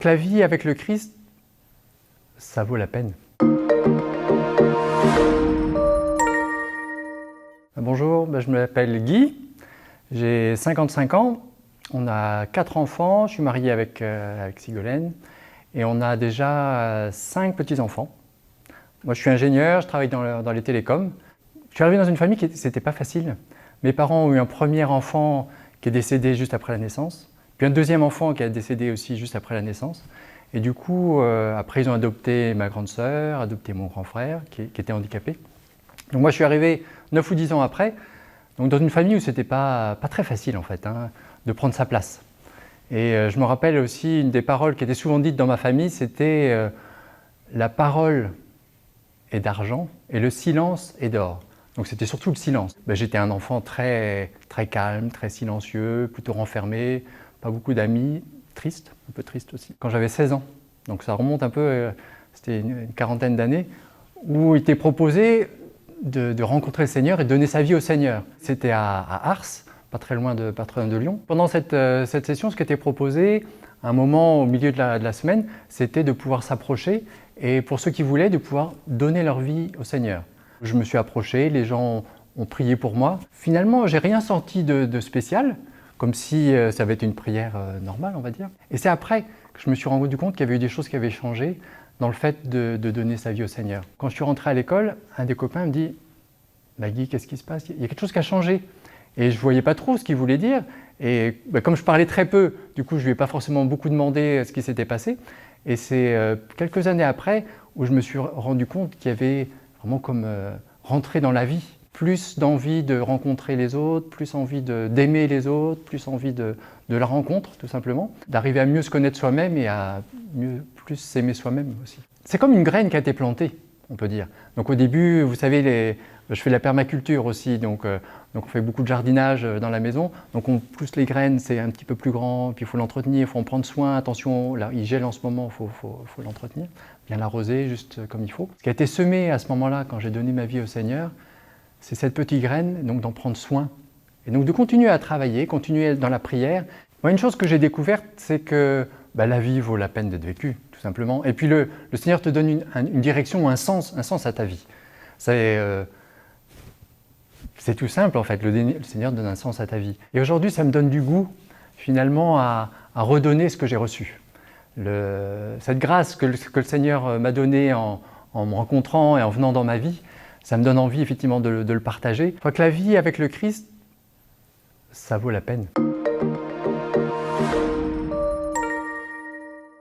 Que la vie avec le Christ, ça vaut la peine. Bonjour, je m'appelle Guy, j'ai 55 ans, on a 4 enfants, je suis marié avec Sigolène et on a déjà 5 petits-enfants. Moi je suis ingénieur, je travaille dans les télécoms. Je suis arrivé dans une famille qui n'était pas facile. Mes parents ont eu un premier enfant qui est décédé juste après la naissance, puis un deuxième enfant qui est décédé aussi juste après la naissance. Et du coup, après ils ont adopté ma grande sœur, adopté mon grand frère qui était handicapé. Donc moi je suis arrivé 9 ou 10 ans après, donc dans une famille où c'était pas très facile en fait, de prendre sa place. Et je me rappelle aussi une des paroles qui était souvent dites dans ma famille, c'était la parole est d'argent et le silence est d'or. Donc c'était surtout le silence. J'étais un enfant très calme, très silencieux, plutôt renfermé, pas beaucoup d'amis, triste, un peu triste aussi. Quand j'avais 16 ans, donc ça remonte un peu, c'était une quarantaine d'années, où il était proposé de rencontrer le Seigneur et de donner sa vie au Seigneur. C'était à Ars, pas très loin de Lyon. Pendant cette session, ce qui était proposé, un moment au milieu de la semaine, c'était de pouvoir s'approcher et pour ceux qui voulaient, de pouvoir donner leur vie au Seigneur. Je me suis approché, les gens ont prié pour moi. Finalement, j'ai rien senti de spécial, comme si ça avait été une prière normale, on va dire. Et c'est après que je me suis rendu compte qu'il y avait eu des choses qui avaient changé dans le fait de donner sa vie au Seigneur. Quand je suis rentré à l'école, un des copains me dit « Guy, qu'est-ce qui se passe? Il y a quelque chose qui a changé. » Et je ne voyais pas trop ce qu'il voulait dire. Et comme je parlais très peu, du coup, je ne lui ai pas forcément beaucoup demandé ce qui s'était passé. Et c'est quelques années après où je me suis rendu compte qu'il y avait vraiment comme rentrer dans la vie. Plus d'envie de rencontrer les autres, plus envie d'aimer les autres, plus envie de la rencontre, tout simplement. D'arriver à mieux se connaître soi-même et à plus s'aimer soi-même aussi. C'est comme une graine qui a été plantée, on peut dire. Donc au début, vous savez, je fais de la permaculture aussi, donc on fait beaucoup de jardinage dans la maison. Donc on pousse les graines, c'est un petit peu plus grand, puis il faut l'entretenir, il faut en prendre soin. Attention, là, il gèle en ce moment, il faut l'entretenir, bien l'arroser juste comme il faut. Ce qui a été semé à ce moment-là, quand j'ai donné ma vie au Seigneur, c'est cette petite graine, donc d'en prendre soin. Et donc de continuer à travailler, continuer dans la prière. Moi, une chose que j'ai découverte, c'est que la vie vaut la peine d'être vécue, tout simplement. Et puis le Seigneur te donne une direction, un sens à ta vie. C'est tout simple en fait, le Seigneur donne un sens à ta vie. Et aujourd'hui, ça me donne du goût, finalement, à redonner ce que j'ai reçu. Cette grâce que le Seigneur m'a donnée en me rencontrant et en venant dans ma vie, ça me donne envie effectivement de le partager. Je crois que la vie avec le Christ, ça vaut la peine.